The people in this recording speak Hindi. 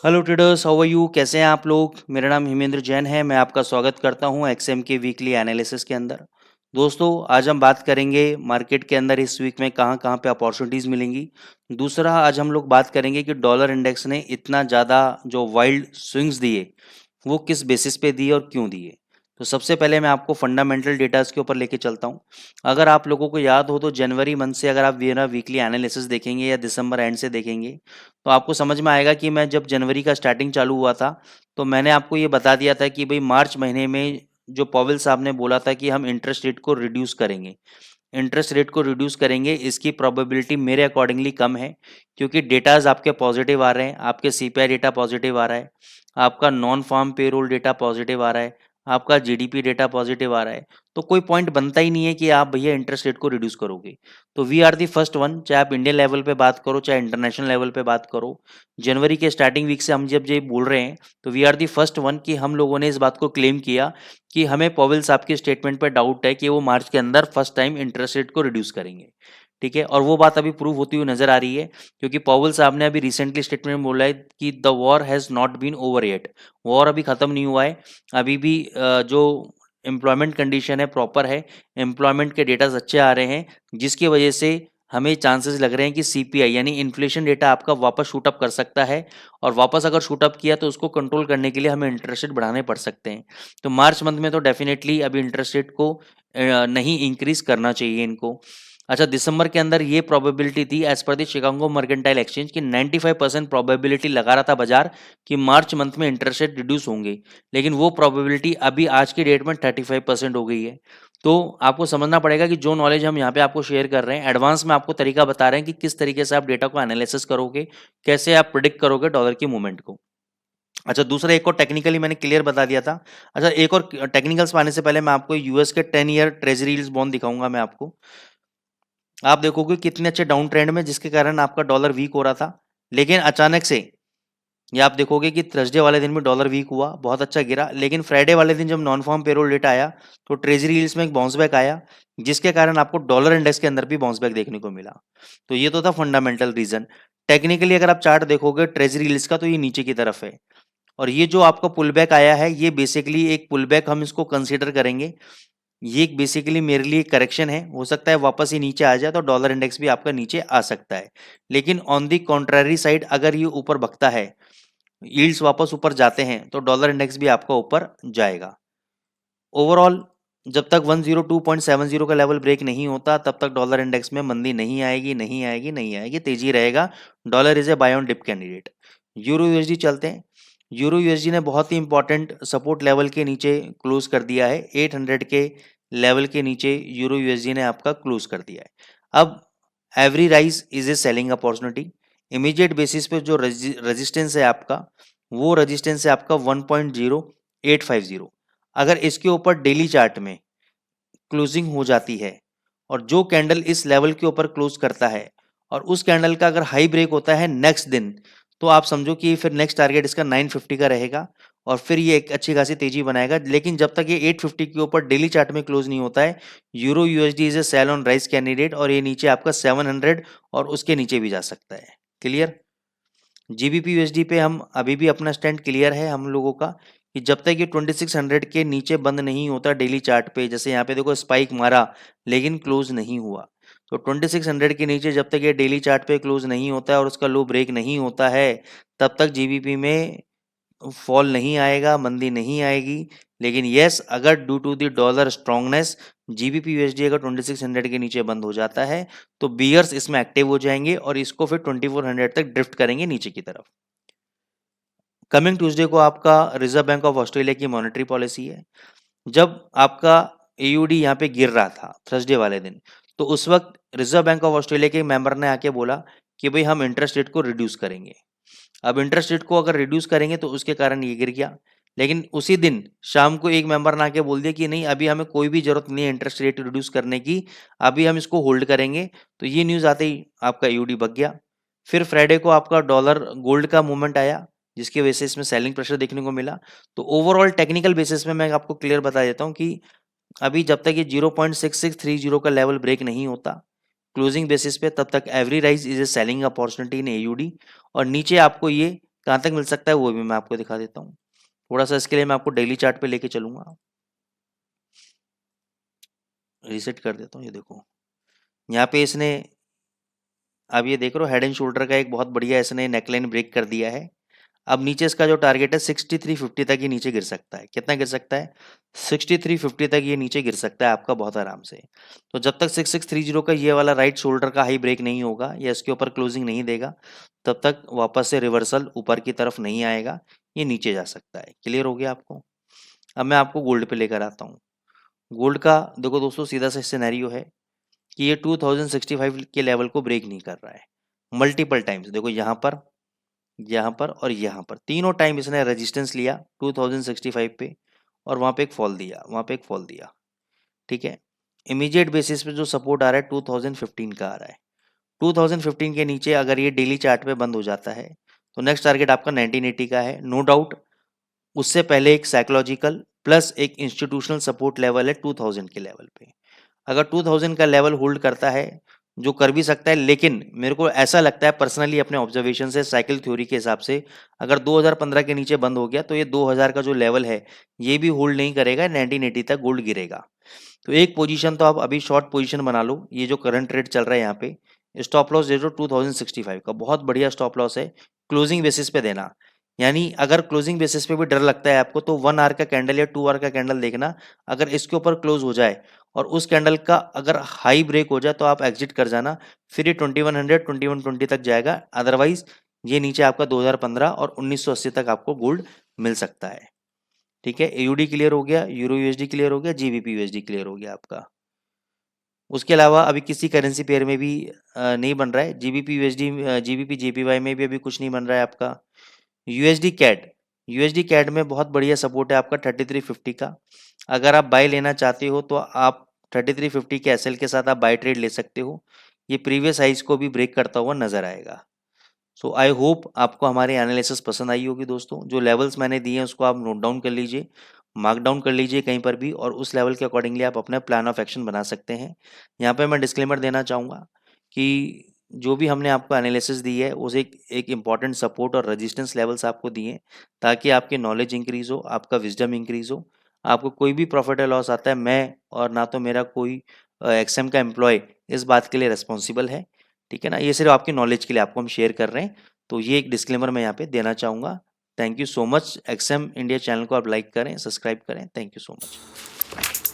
Hello traders, how are you? कैसे हैं आप लोग? मेरा नाम हिमेंद्र जैन है। मैं आपका स्वागत करता हूं एक्सएम के वीकली एनालिसिस के अंदर। दोस्तों, आज हम बात करेंगे मार्केट के अंदर इस वीक में कहां कहां पे अपॉर्चुनिटीज़ मिलेंगी। दूसरा, आज हम लोग बात करेंगे कि डॉलर इंडेक्स ने इतना ज़्यादा जो वाइल्ड स्विंग्स दिए वो किस बेसिस पे दिए और क्यों दिए। तो सबसे पहले मैं आपको फंडामेंटल डेटाज के ऊपर लेके चलता हूँ। अगर आप लोगों को याद हो तो जनवरी मंथ से अगर आप मेरा वीकली एनालिसिस देखेंगे या दिसंबर एंड से देखेंगे तो आपको समझ में आएगा कि मैं जब जनवरी का स्टार्टिंग चालू हुआ था तो मैंने आपको ये बता दिया था कि भाई मार्च महीने में जो पॉवेल साहब ने बोला था कि हम इंटरेस्ट रेट को रिड्यूस करेंगे। इंटरेस्ट रेट को रिड्यूस करेंगे, इसकी प्रोबेबिलिटी मेरे अकॉर्डिंगली कम है, क्योंकि डेटाज आपके पॉजिटिव आ रहे हैं। आपके सीपीआई डेटा पॉजिटिव आ रहा है, आपका non farm payroll data positive आ रहा है, आपका जीडीपी डेटा पॉजिटिव आ रहा है। तो कोई पॉइंट बनता ही नहीं है कि आप भैया इंटरेस्ट रेट को रिड्यूस करोगे। तो we are the first one, चाहे आप इंडियन लेवल पे बात करो चाहे इंटरनेशनल लेवल पे बात करो। जनवरी के स्टार्टिंग वीक से हम जब ये बोल रहे हैं तो we are the first one कि हम लोगों ने इस बात को क्लेम किया कि हमें पॉवेल साहब की स्टेटमेंट पर डाउट है कि वो मार्च के अंदर फर्स्ट टाइम इंटरेस्ट रेट को रिड्यूस करेंगे। ठीक है, और वो बात अभी प्रूव होती हुई नजर आ रही है, क्योंकि पॉवेल साहब ने अभी रिसेंटली स्टेटमेंट में बोला है कि the war has not been over yet. War अभी खत्म नहीं हुआ है। अभी भी जो एम्प्लॉयमेंट कंडीशन है प्रॉपर है, एम्प्लॉयमेंट के डेटाज अच्छे आ रहे हैं, जिसकी वजह से हमें चांसेस लग रहे हैं कि सीपीआई यानी इन्फ्लेशन डेटा आपका वापस शूट अप कर सकता है। और वापस अगर शूट अप किया तो उसको कंट्रोल करने के लिए हमें इंटरेस्ट रेट बढ़ाने पड़ सकते हैं। तो मार्च मंथ में तो डेफिनेटली अभी इंटरेस्ट रेट को नहीं इंक्रीज करना चाहिए इनको। अच्छा, दिसंबर के अंदर ये प्रोबेबिलिटी थी as per the Chicago mercantile exchange की 95% प्रोबेबिलिटी लगा रहा था बाजार कि मार्च मंथ में इंटरेस्ट रेट रिड्यूस होंगे, लेकिन वो प्रोबेबिलिटी अभी आज की डेट में 35% हो गई है। तो आपको समझना पड़ेगा कि जो नॉलेज हम यहाँ पे आपको शेयर कर रहे हैं, एडवांस में आपको तरीका बता रहे हैं कि किस तरीके से आप डेटा को एनालिसिस करोगे, कैसे आप प्रिडिक्ट करोगे डॉलर की मूवमेंट को। अच्छा, दूसरा एक और टेक्निकली मैंने क्लियर बता दिया था। अच्छा, एक और टेक्निकल्स पाने से पहले मैं आपको यूएस के 10 ईयर ट्रेजरी बॉन्ड दिखाऊंगा मैं आपको। आप देखोगे कितने अच्छे डाउन ट्रेंड में, जिसके कारण आपका डॉलर वीक हो रहा था, लेकिन अचानक से ये आप देखोगे कि थर्सडे वाले दिन भी डॉलर वीक हुआ, बहुत अच्छा गिरा, लेकिन फ्राइडे वाले दिन जब नॉन फार्म पेरोल डेटा आया तो ट्रेजरी यील्ड्स में एक बाउंस बैक आया, जिसके कारण आपको डॉलर इंडेक्स के अंदर भी बाउंस बैक देखने को मिला। तो ये तो था फंडामेंटल रीजन। टेक्निकली अगर आप चार्ट देखोगे ट्रेजरी यील्ड्स का तो ये नीचे की तरफ है, और ये जो आपका पुल बैक आया है ये बेसिकली एक पुल बैक हम इसको कंसीडर करेंगे। ये एक बेसिकली मेरे लिए करेक्शन है, हो सकता है वापस ही नीचे आ जाए तो डॉलर इंडेक्स भी आपका नीचे आ सकता है। लेकिन ऑन दी कॉन्ट्ररी साइड अगर ये ऊपर भगता है, यील्ड्स वापस ऊपर जाते हैं, तो डॉलर इंडेक्स भी आपका ऊपर जाएगा। ओवरऑल जब तक 102.70 का लेवल ब्रेक नहीं होता तब तक डॉलर इंडेक्स में मंदी नहीं आएगी, नहीं आएगी, नहीं आएगी, तेजी रहेगा। Dollar is a buy on dip candidate. Euro USD चलते हैं। यूरो यूएसडी ने बहुत ही इंपॉर्टेंट सपोर्ट लेवल के नीचे क्लोज कर दिया है। 800 के लेवल के नीचे यूरो यूएसडी ने आपका क्लोज कर दिया है। अब every rise is a selling opportunity. Immediate basis पे जो रेजिस्टेंस है आपका, वो रेजिस्टेंस है आपका 1.0850। अगर इसके ऊपर डेली चार्ट में क्लोजिंग हो जाती है और जो कैंडल इस लेवल के ऊपर क्लोज करता है और उस कैंडल का अगर हाई ब्रेक होता है नेक्स्ट दिन, तो आप समझो कि फिर नेक्स्ट टारगेट इसका 950 का रहेगा और फिर ये एक अच्छी खासी तेजी बनाएगा। लेकिन जब तक ये 850 के ऊपर डेली चार्ट में क्लोज नहीं होता है, euro USD is a sell on rise candidate, और ये नीचे आपका 700 और उसके नीचे भी जा सकता है। क्लियर? जीबीपी यूएसडी पे हम अभी भी अपना स्टैंड क्लियर है हम लोगों का कि जब तक ये 2600 के नीचे बंद नहीं होता डेली चार्ट पे, जैसे यहाँ पे देखो स्पाइक मारा लेकिन क्लोज नहीं हुआ, तो 2600 के नीचे जब तक ये डेली चार्ट पे क्लोज नहीं होता है और उसका लो ब्रेक नहीं होता है, तब तक जीबीपी में फॉल नहीं आएगा, मंदी नहीं आएगी। लेकिन यस, अगर due to the dollar strongness GBP USD अगर 2600 के नीचे बंद हो जाता है तो बियर्स इसमें एक्टिव हो जाएंगे और इसको फिर 2400 तक ड्रिफ्ट करेंगे नीचे की तरफ। कमिंग ट्यूसडे को आपका रिजर्व बैंक ऑफ ऑस्ट्रेलिया की मॉनेटरी पॉलिसी है। जब आपका एयूडी यहाँ पे गिर रहा था थर्सडे वाले दिन, तो उस वक्त रिजर्व बैंक ऑफ ऑस्ट्रेलिया के मेंबर ने आके बोला कि भाई हम इंटरेस्ट रेट को रिड्यूस करेंगे। अब इंटरेस्ट रेट को अगर रिड्यूस करेंगे तो उसके कारण ये गिर गया। लेकिन उसी दिन शाम को एक मेंबर ने आके बोल दिया कि नहीं, अभी हमें कोई भी जरूरत नहीं है इंटरेस्ट रेट रिड्यूस करने की, अभी हम इसको होल्ड करेंगे। तो ये न्यूज़ आते ही आपका यूडी बग गया। फिर फ्राइडे को आपका डॉलर गोल्ड का मूवमेंट आया, जिसकी वजह से इसमें सेलिंग प्रेशर देखने को मिला। तो ओवरऑल टेक्निकल बेसिस में मैं आपको क्लियर बता देता हूँ कि अभी जब तक ये 0.6630 का लेवल ब्रेक नहीं होता क्लोजिंग बेसिस पे, तब तक every rise is a selling opportunity in AUD, और नीचे आपको ये कहाँ तक मिल सकता है वो भी मैं आपको दिखा देता हूँ। थोड़ा सा इसके लिए मैं आपको डेली चार्ट पे लेके चलूंगा। रीसेट कर देता हूँ। ये देखो यहाँ पे इसने, अब ये देख रहे हो हेड एंड शोल्डर का एक बहुत बढ़िया इसने नेकलाइन ब्रेक कर दिया है। अब नीचे इसका जो टारगेट है 6350 तक ये नीचे गिर सकता है। कितना गिर सकता है? 6350 तक ये नीचे गिर सकता है आपका बहुत आराम से। तो जब तक 6630 का ये वाला राइट शोल्डर का हाई ब्रेक नहीं होगा या इसके ऊपर क्लोजिंग नहीं देगा, तब तक वापस से रिवर्सल ऊपर की तरफ नहीं आएगा, ये नीचे जा सकता है। क्लियर हो गया आपको? अब मैं आपको गोल्ड पे लेकर आता हूँ। गोल्ड का देखो दोस्तों सीधा सा सिनेरियो है कि ये 2065 के लेवल को ब्रेक नहीं कर रहा है। मल्टीपल टाइम्स देखो यहाँ पर और यहाँ पर तीनों टाइम इसने रेजिस्टेंस लिया 2065 पे, और वहाँ पे एक फॉल दिया, वहाँ पे एक फॉल दिया। ठीक है, इमीडिएट बेसिस पे जो सपोर्ट आ रहा है 2015 का आ रहा है। 2015 के नीचे अगर ये डेली चार्ट पे बंद हो जाता है तो नेक्स्ट टारगेट आपका 1980 का है, नो डाउट। उससे पहले एक साइकोलॉजिकल प्लस एक इंस्टीट्यूशनल सपोर्ट लेवल है 2000 के लेवल पे। अगर 2000 का लेवल होल्ड करता है, जो कर भी सकता है, लेकिन मेरे को ऐसा लगता है पर्सनली अपने ऑब्जर्वेशन से, साइकिल थ्योरी के हिसाब से, अगर 2015 के नीचे बंद हो गया तो ये 2000 का जो लेवल है ये भी होल्ड नहीं करेगा, 1980 तक गोल्ड गिरेगा। तो एक पोजीशन तो आप अभी शॉर्ट पोजीशन बना लो। ये जो करंट रेट चल रहा है यहाँ पे स्टॉप लॉस दे दो 2065 का, बहुत बढ़िया स्टॉप लॉस है। क्लोजिंग बेसिस पे देना, यानी अगर क्लोजिंग बेसिस पे भी डर लगता है आपको तो 1 आवर का कैंडल या 2 आवर का कैंडल देखना। अगर इसके ऊपर क्लोज हो जाए और उस कैंडल का अगर हाई ब्रेक हो जाए तो आप एग्जिट कर जाना, फिर ये 2100 2120 तक जाएगा। अदरवाइज ये नीचे आपका 2015 और 1980 तक आपको गोल्ड मिल सकता है। ठीक है, एयूडी क्लियर हो गया, यूरो यूएसडी क्लियर हो गया, जीबीपी यूएसडी क्लियर हो गया आपका। उसके अलावा अभी किसी करेंसी पेयर में भी नहीं बन रहा है। जीबीपी यूएसडी, जीबीपी जेपीवाई में भी अभी कुछ नहीं बन रहा है आपका। यूएसडी कैड, यूएसडी कैड में बहुत बढ़िया सपोर्ट है आपका 3350 का। अगर आप बाय लेना चाहते हो तो आप 3350 के एसएल के साथ आप बाय ट्रेड ले सकते हो। ये प्रीवियस हाइज को भी ब्रेक करता हुआ नजर आएगा। सो आई होप आपको हमारी एनालिसिस पसंद आई होगी दोस्तों। जो लेवल्स मैंने दिए हैं उसको आप नोट डाउन कर लीजिए, मार्क डाउन कर लीजिए कहीं पर भी, और उस लेवल के अकॉर्डिंगली आप अपना प्लान ऑफ एक्शन बना सकते हैं। यहाँ पे मैं डिस्क्लेमर देना चाहूँगा कि जो भी हमने आपको एनालिसिस दी है उसे एक इम्पॉर्टेंट सपोर्ट और रेजिस्टेंस लेवल्स आपको दिए हैं ताकि आपकी नॉलेज इंक्रीज हो, आपका विजडम इंक्रीज हो। आपको कोई भी प्रॉफिट या लॉस आता है, मैं और ना तो मेरा कोई एक्सएम का एम्प्लॉय इस बात के लिए रिस्पॉन्सिबल है। ठीक है ना, ये सिर्फ आपकी नॉलेज के लिए आपको हम शेयर कर रहे हैं। तो ये एक डिस्क्लेमर मैं यहाँ पे देना चाहूँगा। Thank you so much. XM India channel को आप लाइक करें, सब्सक्राइब करें। Thank you so much.